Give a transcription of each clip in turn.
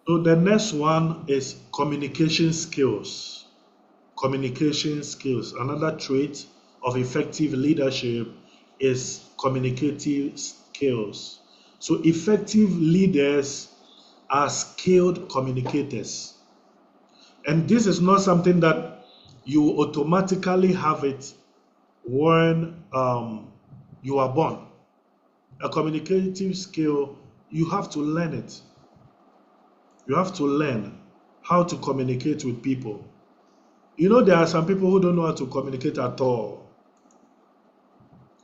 So the next one is communication skills. Communication skills. Another trait of effective leadership is communicative skills. So effective leaders are skilled communicators. And this is not something that you automatically have it when you are born. A communicative skill, you have to learn it. You have to learn how to communicate with people. You know, there are some people who don't know how to communicate at all.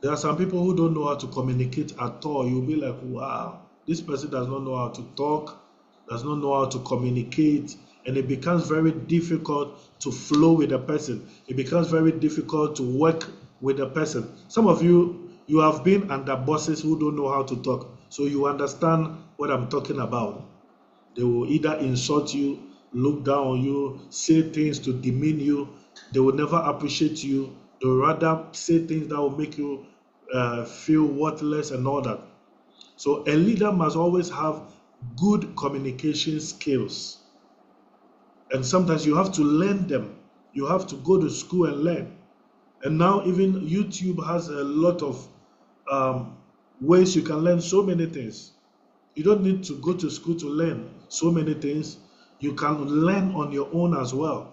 There are some people who don't know how to communicate at all. You'll be like, wow, this person does not know how to talk, does not know how to communicate, and it becomes very difficult to flow with a person. It becomes very difficult to work with a person. Some of you, you have been under bosses who don't know how to talk, so you understand what I'm talking about. They will either insult you, look down on you, say things to demean you. They will never appreciate you. They will rather say things that will make you feel worthless and all that. So a leader must always have good communication skills. And sometimes you have to learn them. You have to go to school and learn. And now even YouTube has a lot of ways you can learn so many things. You don't need to go to school to learn so many things. You can learn on your own as well.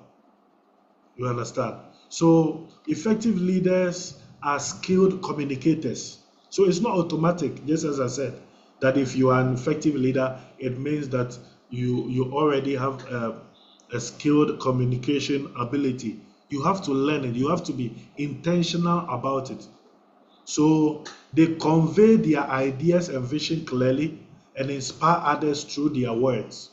You understand? So effective leaders are skilled communicators. So it's not automatic, just as I said, that if you are an effective leader, it means that you already have a skilled communication ability. You have to learn it. You have to be intentional about it. So they convey their ideas and vision clearly and inspire others through their words.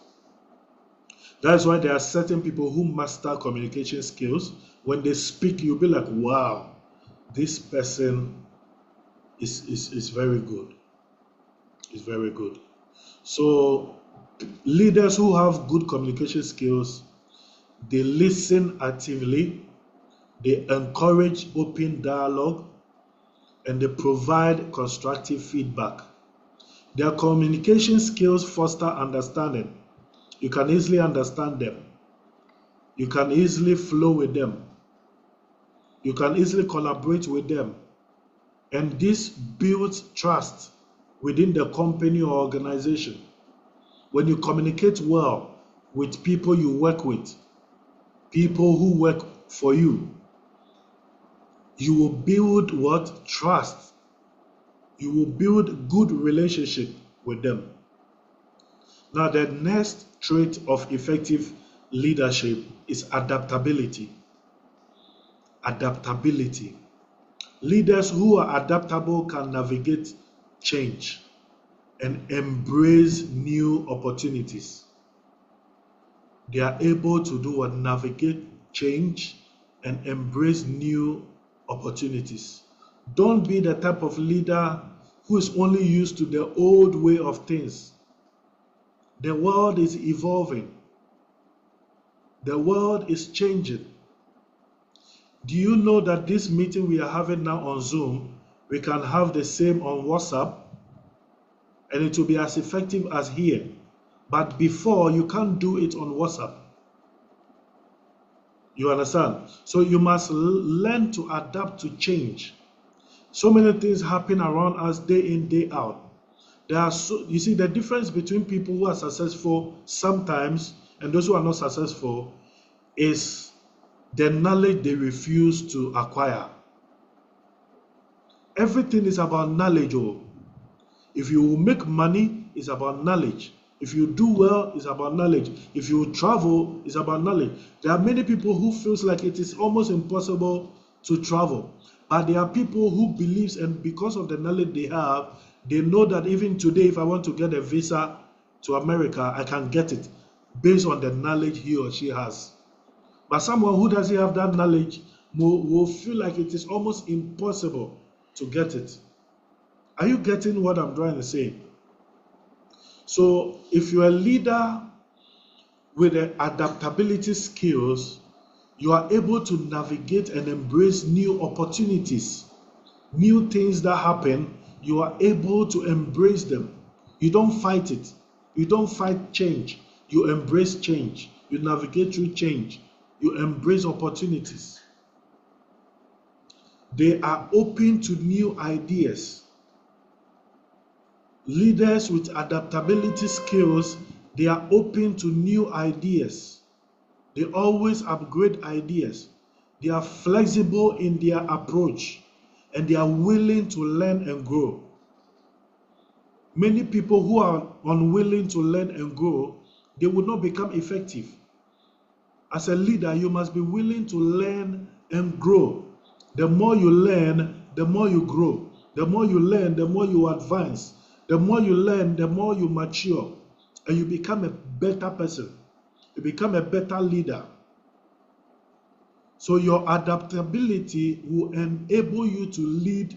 That's why there are certain people who master communication skills. When they speak, you'll be like, wow, this person is very good. Is very good. So leaders who have good communication skills, they listen actively, they encourage open dialogue, and they provide constructive feedback. Their communication skills foster understanding. You can easily understand them. You can easily flow with them. You can easily collaborate with them. And this builds trust within the company or organization. When you communicate well with people you work with, people who work for you, you will build what? Trust. You will build good relationship with them. Now, the next trait of effective leadership is adaptability. Adaptability. Leaders who are adaptable can navigate change and embrace new opportunities. They are able to do what? Navigate change and embrace new opportunities. Don't be the type of leader who is only used to the old way of things. The world is evolving. The world is changing. Do you know that this meeting we are having now on Zoom, we can have the same on WhatsApp and it will be as effective as here. But before, you can't do it on WhatsApp. You understand? So you must learn to adapt to change. So many things happen around us day in, day out. You see, the difference between people who are successful sometimes and those who are not successful is the knowledge they refuse to acquire. Everything is about knowledge. Oh. If you make money, it's about knowledge. If you do well, it's about knowledge. If you travel, it's about knowledge. There are many people who feels like it is almost impossible to travel. But there are people who believes, and because of the knowledge they have, they know that even today, if I want to get a visa to America, I can get it based on the knowledge he or she has. But someone who doesn't have that knowledge will feel like it is almost impossible to get it. Are you getting what I'm trying to say? So if you're a leader with the adaptability skills, you are able to navigate and embrace new opportunities, new things that happen. You are able to embrace them. You don't fight it. You don't fight change. You embrace change. You navigate through change. You embrace opportunities. They are open to new ideas. Leaders with adaptability skills, they are open to new ideas. They always upgrade ideas. They are flexible in their approach and they are willing to learn and grow. Many people who are unwilling to learn and grow, they will not become effective. As a leader, you must be willing to learn and grow. The more you learn, the more you grow. The more you learn, the more you advance. The more you learn, the more you mature. And you become a better person. You become a better leader. So your adaptability will enable you to lead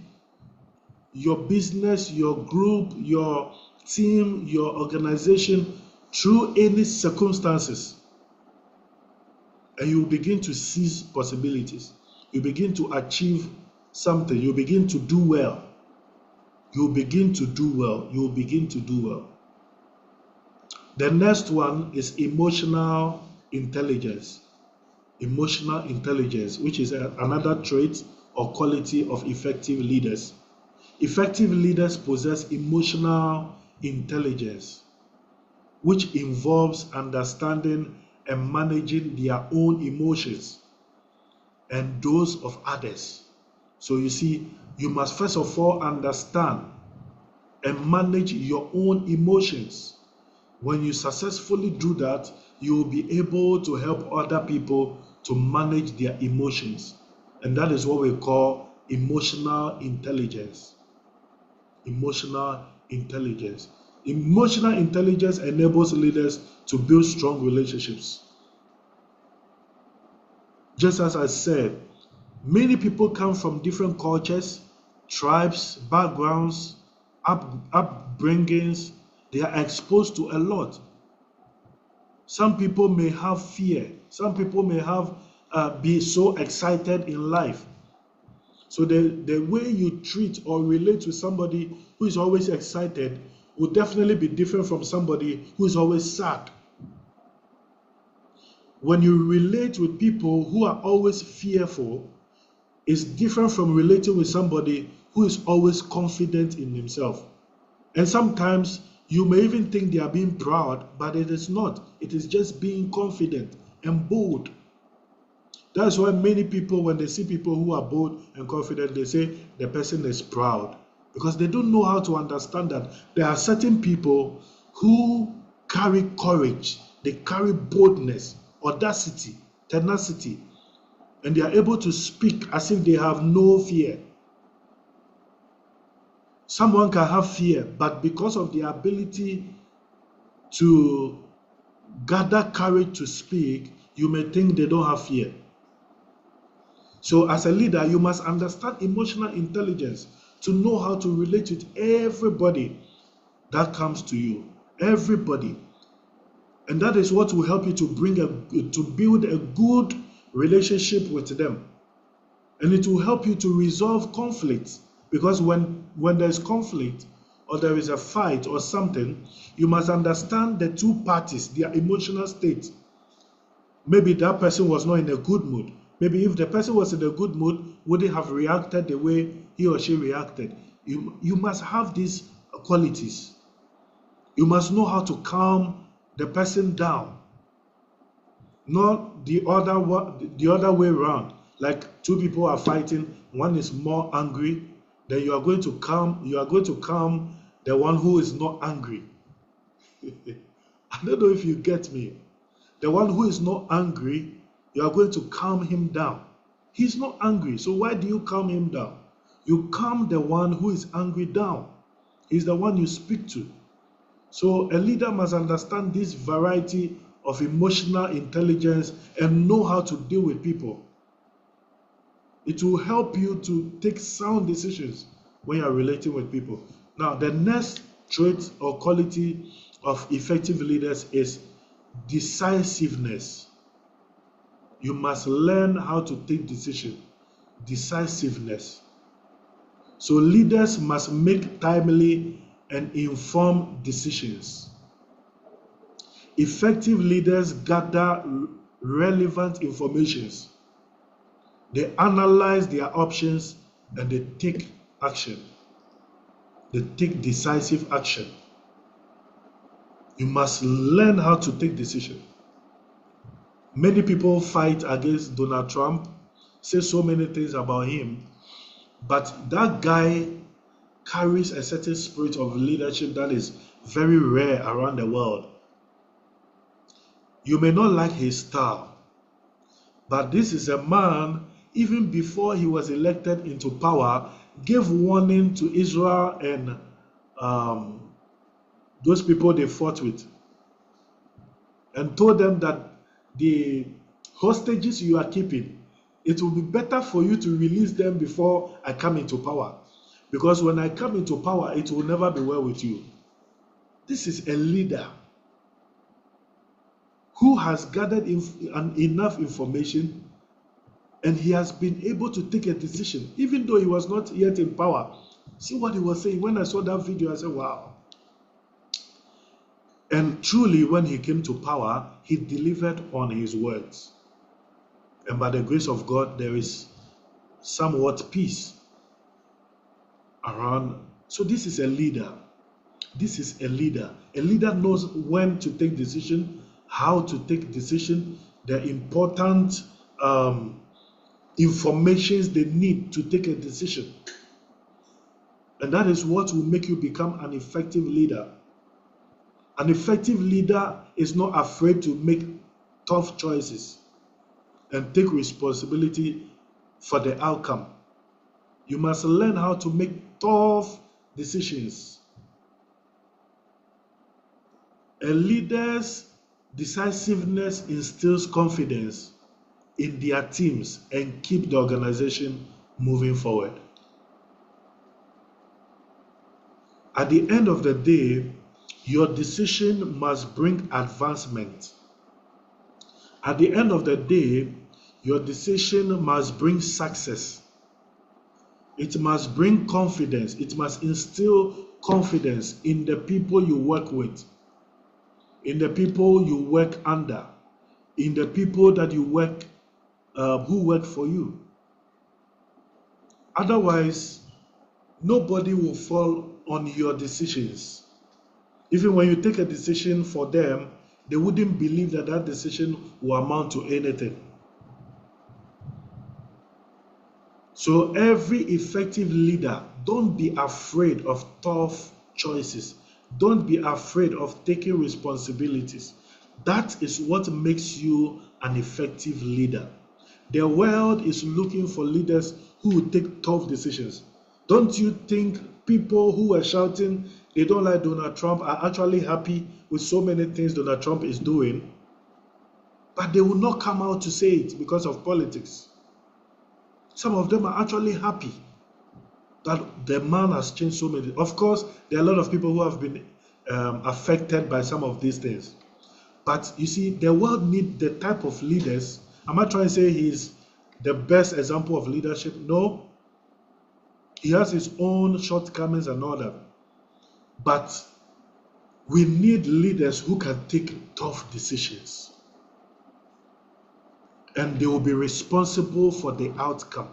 your business, your group, your team, your organization through any circumstances. And you begin to seize possibilities. You begin to achieve something. You begin to do well. You begin to do well. You begin to do well. The next one is emotional intelligence. Emotional intelligence, which is another trait or quality of effective leaders. Effective leaders possess emotional intelligence, which involves understanding and managing their own emotions and those of others. So you see, you must first of all understand and manage your own emotions. When you successfully do that, you will be able to help other people to manage their emotions. And that is what we call emotional intelligence. Emotional intelligence. Emotional intelligence enables leaders to build strong relationships. Just as I said, many people come from different cultures, tribes, backgrounds, upbringings. They are exposed to a lot. Some people may have fear. Some people may have be so excited in life. So the way you treat or relate to somebody who is always excited will definitely be different from somebody who is always sad. When you relate with people who are always fearful, it's different from relating with somebody who is always confident in himself. And sometimes you may even think they are being proud, but it is not. It is just being confident and bold. That's why many people, when they see people who are bold and confident, they say the person is proud. Because they don't know how to understand that there are certain people who carry courage, they carry boldness, audacity, tenacity, and they are able to speak as if they have no fear. Someone can have fear, but because of the ability to gather courage to speak, you may think they don't have fear. So as a leader, you must understand emotional intelligence to know how to relate with everybody that comes to you. Everybody. And that is what will help you to build a good relationship with them. And it will help you to resolve conflicts. Because when there's conflict or there is a fight or something, you must understand the two parties, their emotional state. Maybe that person was not in a good mood. Maybe if the person was in a good mood, would he have reacted the way he or she reacted? You must have these qualities. You must know how to calm the person down. Not the other way around. Like two people are fighting, one is more angry, then you are going to calm the one who is not angry. I don't know if you get me. The one who is not angry, you are going to calm him down. He's not angry, so why do you calm him down? You calm the one who is angry down. He's the one you speak to. So a leader must understand this variety of emotional intelligence and know how to deal with people. It will help you to take sound decisions when you are relating with people. Now, the next trait or quality of effective leaders is decisiveness. You must learn how to take decisions. Decisiveness. So leaders must make timely and informed decisions. Effective leaders gather relevant informations. They analyze their options and they take action. They take decisive action. You must learn how to take decisions. Many people fight against Donald Trump, say so many things about him, but that guy carries a certain spirit of leadership that is very rare around the world. You may not like his style, but this is a man, even before he was elected into power, gave warning to Israel and those people they fought with, and told them that the hostages you are keeping, it will be better for you to release them before I come into power. Because when I come into power, it will never be well with you. This is a leader who has gathered enough information, and he has been able to take a decision, even though he was not yet in power. See what he was saying. When I saw that video, I said, wow. And truly, when he came to power, he delivered on his words. And by the grace of God, there is somewhat peace around. So this is a leader. This is a leader. A leader knows when to take decision, how to take decision, the important informations they need to take a decision. And that is what will make you become an effective leader. An effective leader is not afraid to make tough choices and take responsibility for the outcome. You must learn how to make tough decisions. A leader's decisiveness instills confidence in their teams and keep the organization moving forward. At the end of the day, your decision must bring advancement. At the end of the day, your decision must bring success. It must bring confidence. It must instill confidence in the people you work with, in the people you work under, in the people that you work who work for you. Otherwise, nobody will fall on your decisions. Even when you take a decision for them, they wouldn't believe that that decision will amount to anything. So every effective leader, don't be afraid of tough choices. Don't be afraid of taking responsibilities. That is what makes you an effective leader. The world is looking for leaders who will take tough decisions. Don't you think people who are shouting they don't like Donald Trump are actually happy with so many things Donald Trump is doing? But they will not come out to say it because of politics. Some of them are actually happy that the man has changed so many. Of course, there are a lot of people who have been affected by some of these things. But you see, the world needs the type of leaders. I'm not trying to say he's the best example of leadership. No. He has his own shortcomings and all that. But we need leaders who can take tough decisions. And they will be responsible for the outcome.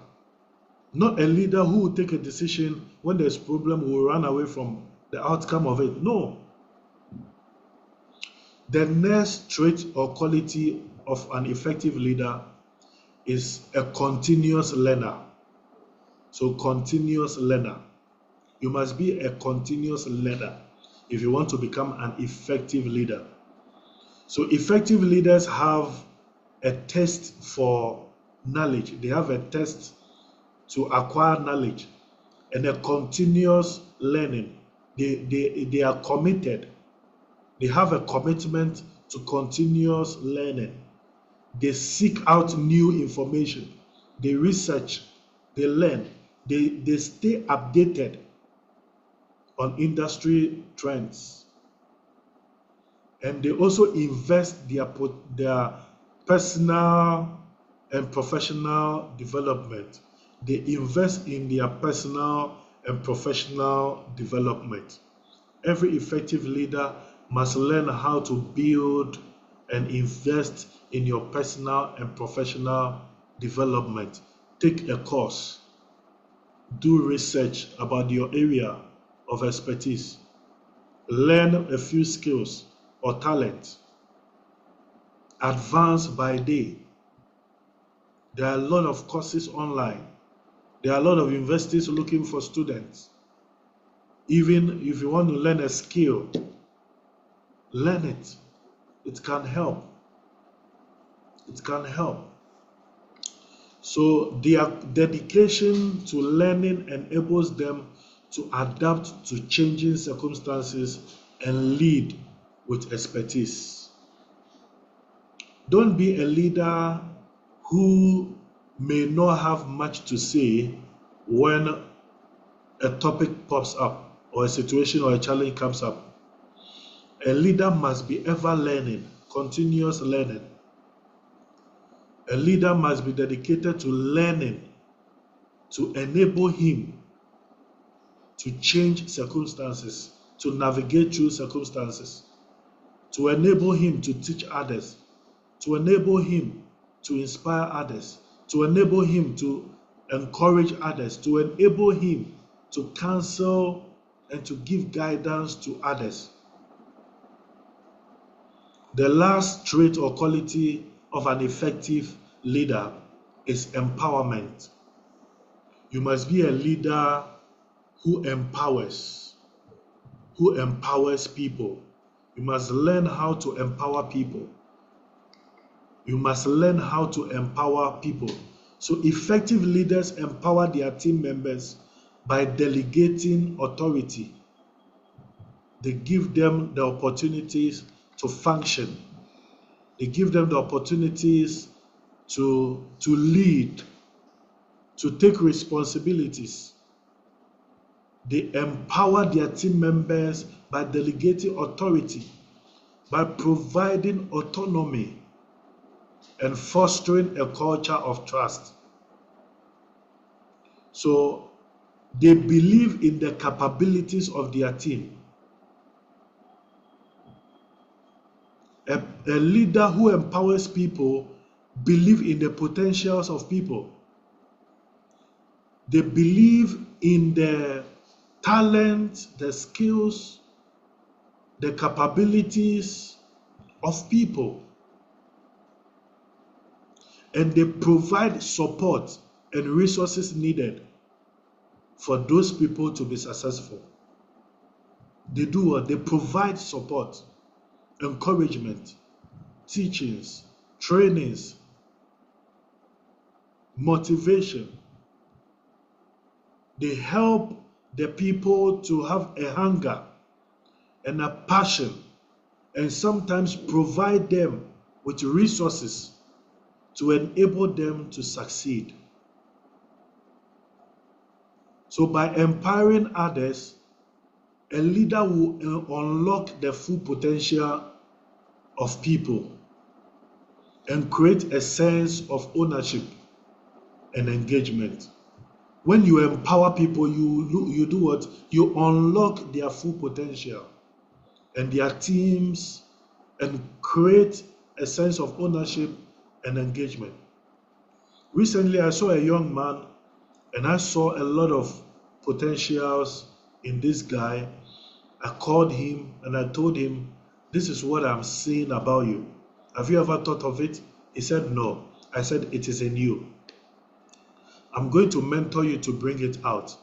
Not a leader who will take a decision when there's a problem will run away from the outcome of it. No. The next trait or quality of an effective leader is a continuous learner. So continuous learner. You must be a continuous learner if you want to become an effective leader. So effective leaders have a test for knowledge. They have a test to acquire knowledge and a continuous learning. They are committed. They have a commitment to continuous learning. They seek out new information. They research. They learn. They stay updated on industry trends. And they also invest their personal and professional development. They invest in their personal and professional development. Every effective leader must learn how to build and invest in your personal and professional development. Take a course, do research about your area of expertise, learn a few skills or talents, advance by day. There are a lot of courses online. There are a lot of universities looking for students. Even if you want to learn a skill, learn it. It can help. It can help. So their dedication to learning enables them to adapt to changing circumstances and lead with expertise. Don't be a leader who may not have much to say when a topic pops up or a situation or a challenge comes up. A leader must be ever learning, continuous learning. A leader must be dedicated to learning to enable him to change circumstances, to navigate through circumstances, to enable him to teach others, to enable him to inspire others, to enable him to encourage others, to enable him to counsel and to give guidance to others. The last trait or quality of an effective leader is empowerment. You must be a leader who empowers people. You must learn how to empower people. You must learn how to empower people. So effective leaders empower their team members by delegating authority. They give them the opportunities to function. They give them the opportunities to lead, to take responsibilities. They empower their team members by delegating authority, by providing autonomy and fostering a culture of trust. So they believe in the capabilities of their team. A leader who empowers people believes in the potentials of people. They believe in the talent, the skills, the capabilities of people. And they provide support and resources needed for those people to be successful. They do what? They provide support, encouragement, teachings, trainings, motivation. They help the people to have a hunger and a passion, and sometimes provide them with resources to enable them to succeed. So by empowering others, a leader will unlock the full potential of people and create a sense of ownership and engagement. When you empower people, you do what? You unlock their full potential and their teams and create a sense of ownership and engagement. Recently, I saw a young man and I saw a lot of potentials in this guy. I called him and I told him, this is what I'm seeing about you. Have you ever thought of it? He said, no. I said, it is in you. I'm going to mentor you to bring it out.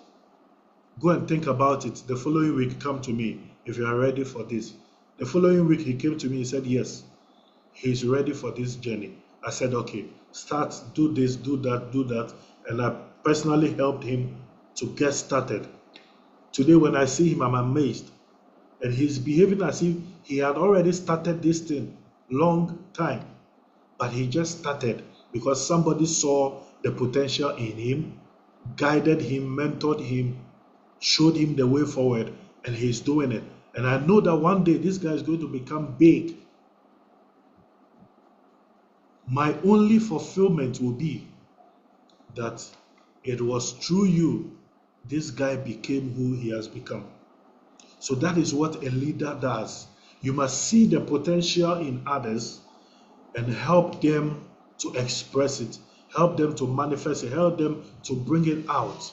Go and think about it. The following week, come to me if you are ready for this. The following week, he came to me and said, yes, he's ready for this journey. I said, okay, start, do this, do that, do that. And I personally helped him to get started. Today, when I see him, I'm amazed. And he's behaving as if he had already started this thing long time. But he just started because somebody saw the potential in him, guided him, mentored him, showed him the way forward, and he's doing it. And I know that one day this guy is going to become big. My only fulfillment will be that it was through you this guy became who he has become. So that is what a leader does. You must see the potential in others and help them to express it, help them to manifest it, help them to bring it out.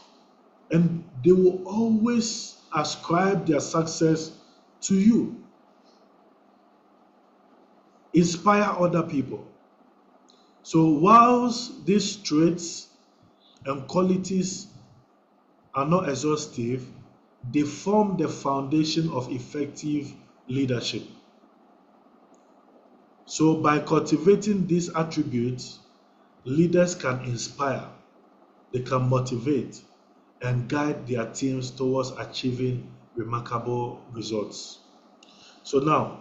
And they will always ascribe their success to you. Inspire other people. So, whilst these traits and qualities are not exhaustive, they form the foundation of effective leadership. So, by cultivating these attributes, leaders can inspire, they can motivate, and guide their teams towards achieving remarkable results. So, now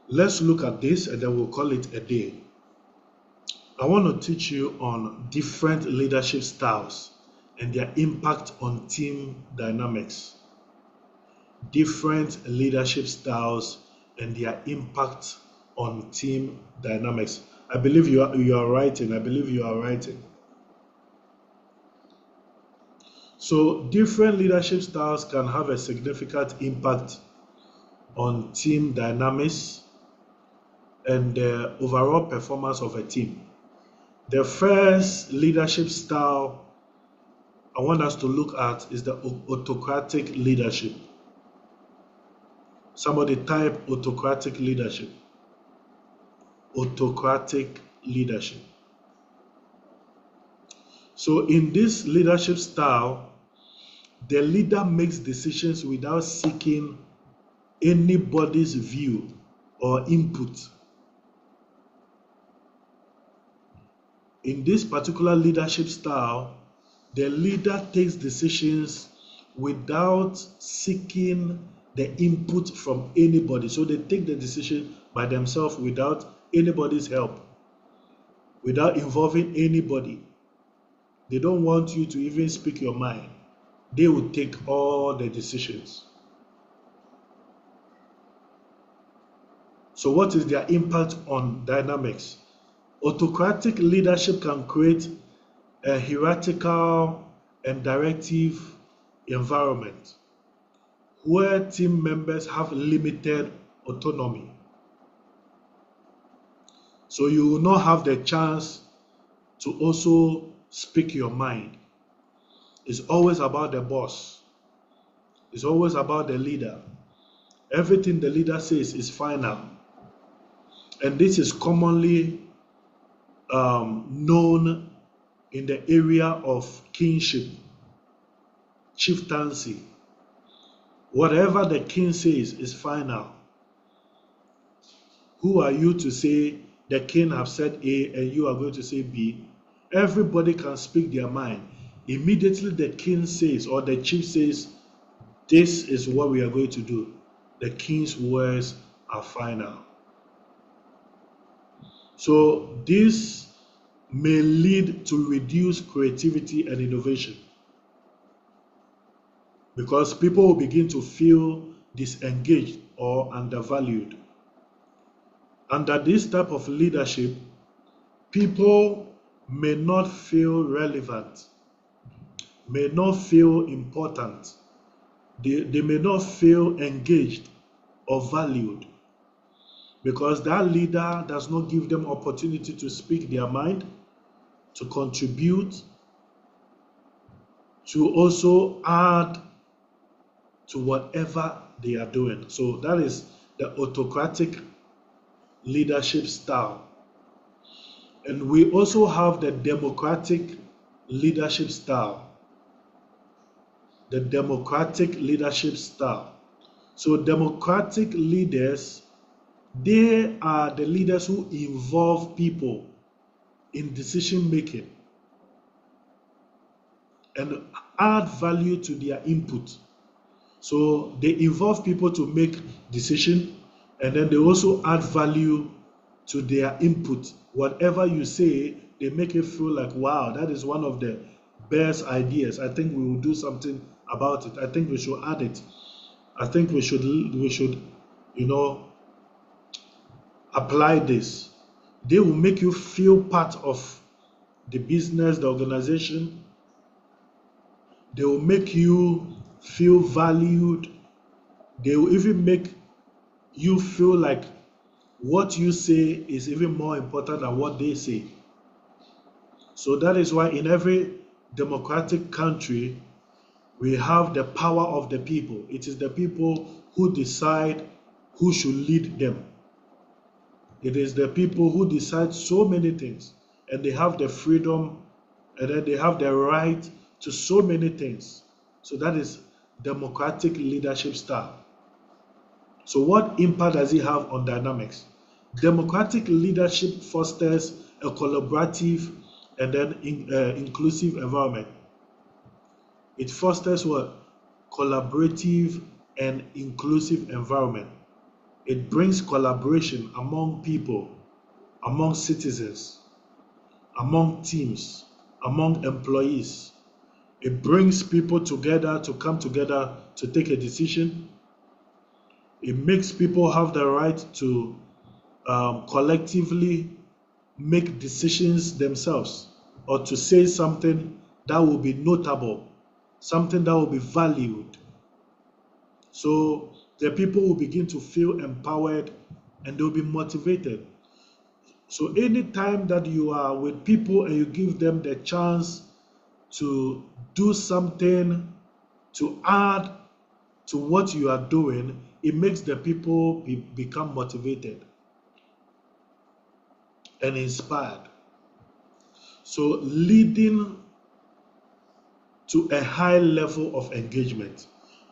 let's look at this and then we'll call it a day. I want to teach you on different leadership styles and their impact on team dynamics. Different leadership styles and their impact on team dynamics. I believe you are writing. I believe you are writing. So different leadership styles can have a significant impact on team dynamics and the overall performance of a team. The first leadership style I want us to look at is the autocratic leadership. Somebody type autocratic leadership. Autocratic leadership. So in this leadership style, the leader makes decisions without seeking anybody's view or input. In this particular leadership style, the leader takes decisions without seeking the input from anybody. So they take the decision by themselves without anybody's help, without involving anybody. They don't want you to even speak your mind. They will take all the decisions. So what is their impact on dynamics? Autocratic leadership can create a hierarchical and directive environment where team members have limited autonomy. So you will not have the chance to also speak your mind. It's always about the boss. It's always about the leader. Everything the leader says is final. And this is commonly known in the area of kingship, chieftaincy. Whatever the king says is final. Who are you to say the king have said A and you are going to say B? Everybody can speak their mind. Immediately the king says or the chief says, this is what we are going to do. The king's words are final. So this may lead to reduced creativity and innovation because people will begin to feel disengaged or undervalued. Under this type of leadership, people may not feel relevant, may not feel important, they may not feel engaged or valued because that leader does not give them opportunity to speak their mind, to contribute, to also add to whatever they are doing. So that is the autocratic leadership style. And we also have the democratic leadership style. The democratic leadership style. So democratic leaders, they are the leaders who involve people in decision making and add value to their input. So they involve people to make decisions and then they also add value to their input. Whatever you say, they make it feel like, wow, that is one of the best ideas. I think we will do something about it. I think we should add it. I think we should, apply this. They will make you feel part of the business, the organization. They will make you feel valued. They will even make you feel like what you say is even more important than what they say. So that is why in every democratic country, we have the power of the people. It is the people who decide who should lead them. It is the people who decide so many things, and they have the freedom and then they have the right to so many things. So that is democratic leadership style. So what impact does it have on dynamics? Democratic leadership fosters a collaborative and then inclusive environment. It fosters what? Collaborative and inclusive environment. It brings collaboration among people, among citizens, among teams, among employees. It brings people together to come together to take a decision. It makes people have the right to collectively make decisions themselves or to say something that will be notable, something that will be valued. So the people will begin to feel empowered and they'll be motivated. So anytime that you are with people and you give them the chance to do something to add to what you are doing, it makes the people become motivated and inspired. So leading to a high level of engagement.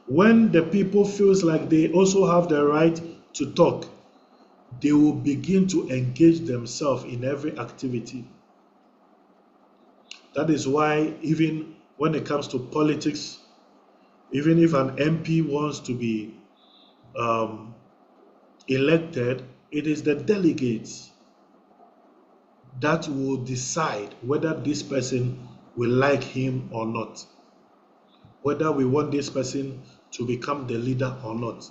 When the people feels like they also have the right to talk, they will begin to engage themselves in every activity. That is why even when it comes to politics, even if an MP wants to be um, elected, it is the delegates that will decide whether this person will like him or not, whether we want this person to become the leader or not.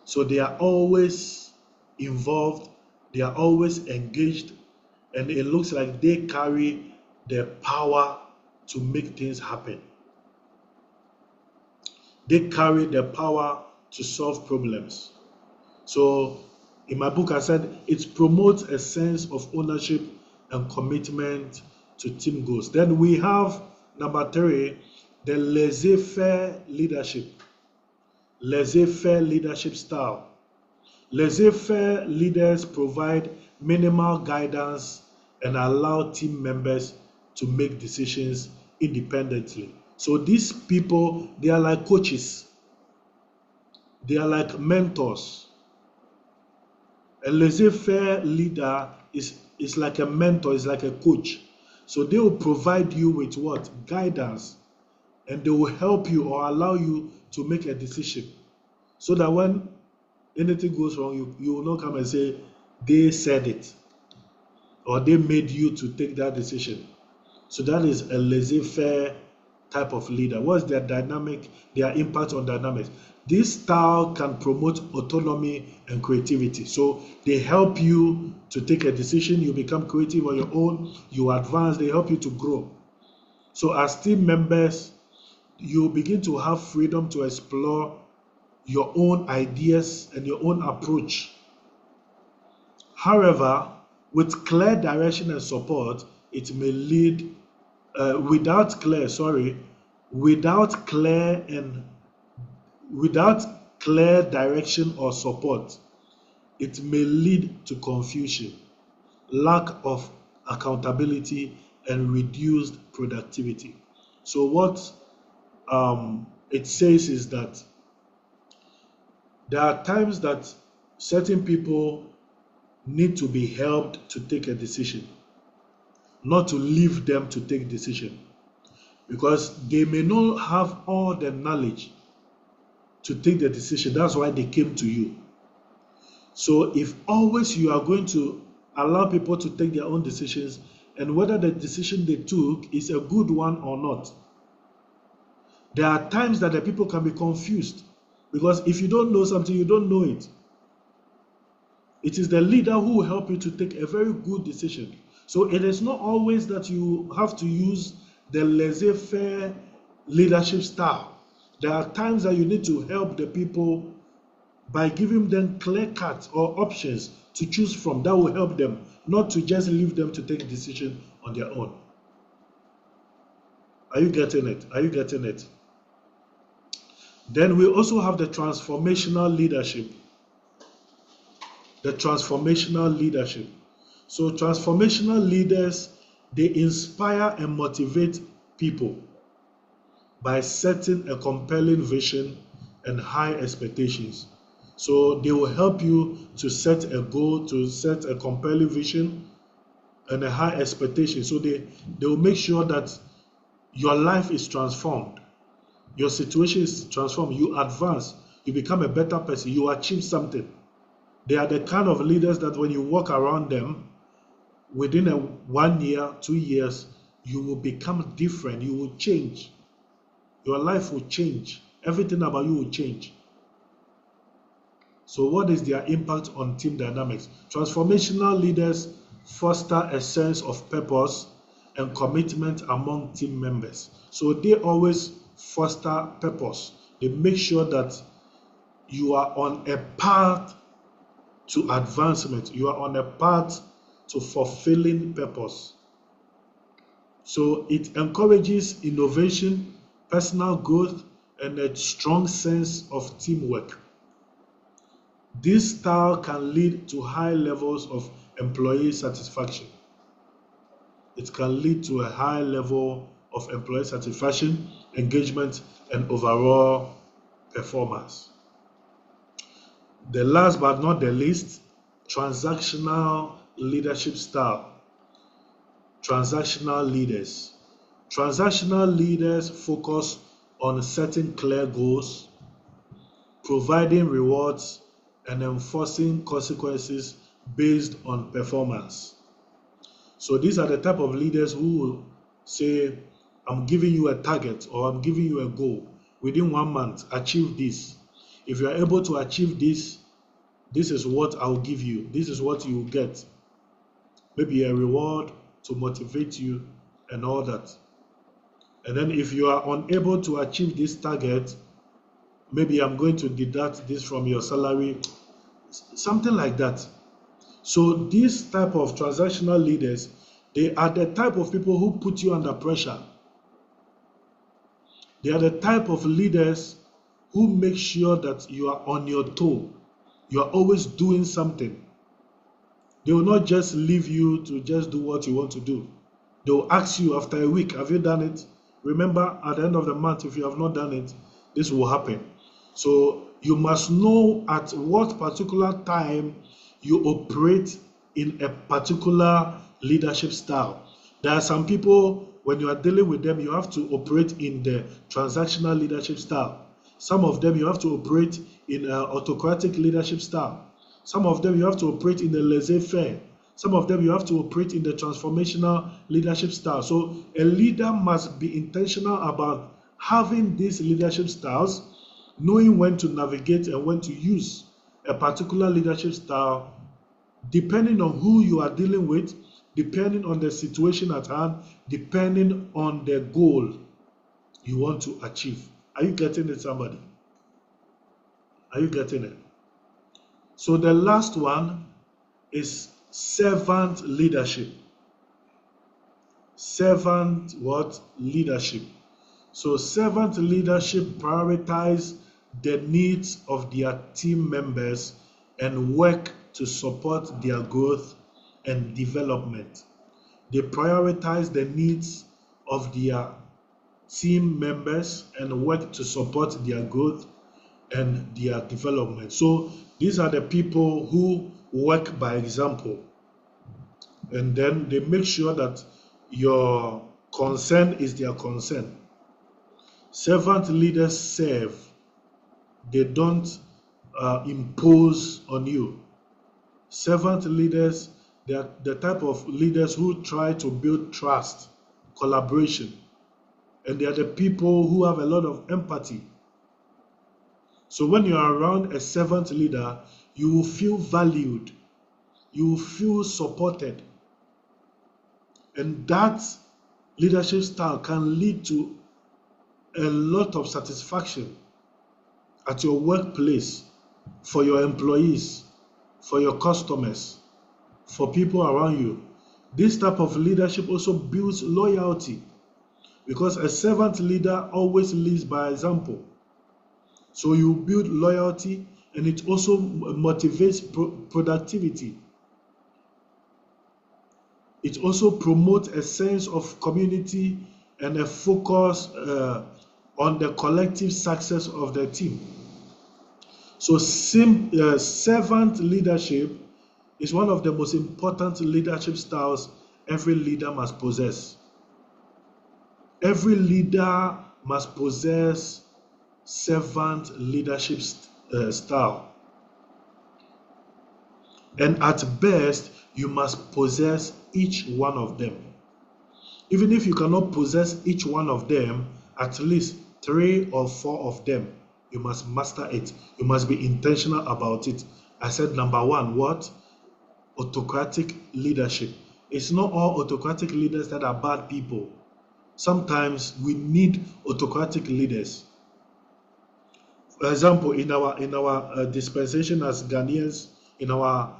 So they are always involved, they are always engaged, and it looks like they carry the power to make things happen. They carry the power to solve problems. So in my book, I said it promotes a sense of ownership and commitment to team goals. Then we have number 3, the laissez-faire leadership. Laissez-faire leadership style. Laissez-faire leaders provide minimal guidance and allow team members to make decisions independently. So these people, they are like coaches. They are like mentors. A laissez-faire leader is like a mentor, is like a coach. So they will provide you with what? Guidance. And they will help you or allow you to make a decision. So that when anything goes wrong, you will not come and say, they said it. Or they made you to take that decision. So that is a laissez-faire type of leader. What's their dynamic, their impact on dynamics? This style can promote autonomy and creativity. So they help you to take a decision, you become creative on your own, you advance, they help you to grow. So as team members, you begin to have freedom to explore your own ideas and your own approach. However, with clear direction and support, it may lead without clear direction or support, it may lead to confusion, lack of accountability, and reduced productivity. So what it says is that there are times that certain people need to be helped to take a decision, not to leave them to take decision, because they may not have all the knowledge to take the decision. That's why they came to you. So if always you are going to allow people to take their own decisions, and whether the decision they took is a good one or not, there are times that the people can be confused, because if you don't know something, you don't know it. It is the leader who will help you to take a very good decision. So it is not always that you have to use the laissez-faire leadership style. There are times that you need to help the people by giving them clear cuts or options to choose from that will help them, not to just leave them to take decision on their own. Are you getting it? Are you getting it? Then we also have the transformational leadership. The transformational leadership. So transformational leaders, they inspire and motivate people by setting a compelling vision and high expectations. So they will help you to set a goal, to set a compelling vision and a high expectation. So they will make sure that your life is transformed. Your situation is transformed. You advance. You become a better person. You achieve something. They are the kind of leaders that when you walk around them, within 1 year, 2 years, you will become different. You will change. Your life will change. Everything about you will change. So what is their impact on team dynamics? Transformational leaders foster a sense of purpose and commitment among team members. So they always foster purpose. They make sure that you are on a path to advancement. You are on a path to fulfilling purpose. So it encourages innovation, personal growth, and a strong sense of teamwork. This style can lead to high levels of employee satisfaction. It can lead to a high level of employee satisfaction, engagement, and overall performance. The last but not the least, transactional leadership style. Transactional leaders. Transactional leaders focus on setting clear goals, providing rewards, and enforcing consequences based on performance. So these are the type of leaders who will say, I'm giving you a target or I'm giving you a goal. Within 1 month, achieve this. If you are able to achieve this, this is what I'll give you. This is what you will get. Maybe a reward to motivate you and all that. And then if you are unable to achieve this target, maybe I'm going to deduct this from your salary, something like that. So these type of transactional leaders, they are the type of people who put you under pressure. They are the type of leaders who make sure that you are on your toe. You are always doing something. They will not just leave you to just do what you want to do. They will ask you after a week, have you done it? Remember, at the end of the month, if you have not done it, this will happen. So you must know at what particular time you operate in a particular leadership style. There are some people, when you are dealing with them, you have to operate in the transactional leadership style. Some of them you have to operate in an autocratic leadership style. Some of them you have to operate in the laissez-faire. Some of them you have to operate in the transformational leadership style. So a leader must be intentional about having these leadership styles, knowing when to navigate and when to use a particular leadership style, depending on who you are dealing with, depending on the situation at hand, depending on the goal you want to achieve. Are you getting it, somebody? Are you getting it? So the last one is servant leadership. Servant what? Leadership. So servant leadership prioritize the needs of their team members and work to support their growth and development. They prioritize the needs of their team members and work to support their growth and their development. So these are the people who work by example, and then they make sure that your concern is their concern. Servant leaders serve. They don't impose on you. Servant leaders, they are the type of leaders who try to build trust, collaboration, and they are the people who have a lot of empathy. So when you are around a servant leader, you will feel valued, you will feel supported, and that leadership style can lead to a lot of satisfaction at your workplace. for your employees, for your customers, for people around you. This type of leadership also builds loyalty because a servant leader always leads by example. So you build loyalty and it also motivates productivity. It also promotes a sense of community and a focus on the collective success of the team. So, servant leadership is one of the most important leadership styles every leader must possess. Every leader must possess servant leadership style. And at best, you must possess each one of them. Even if you cannot possess each one of them, at least 3 or 4 of them, you must master it. You must be intentional about it. I said number 1, what? Autocratic leadership. It's not all autocratic leaders that are bad people. Sometimes we need autocratic leaders. For example, in our dispensation as Ghanaians, in our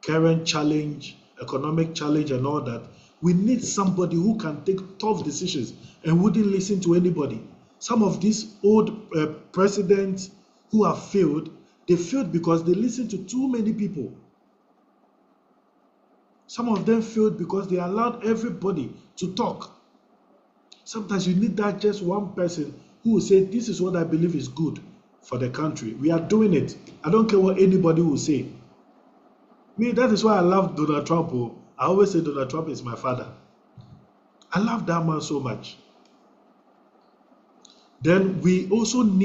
current challenge, economic challenge, and all that, we need somebody who can take tough decisions and wouldn't listen to anybody. Some of these old presidents who have failed, they failed because they listened to too many people. Some of them failed because they allowed everybody to talk. Sometimes you need that just one person who will say, this is what I believe is good for the country. We are doing it. I don't care what anybody will say. Me, that is why I love Donald Trump. I always say Donald Trump is my father. I love that man so much. Then we also need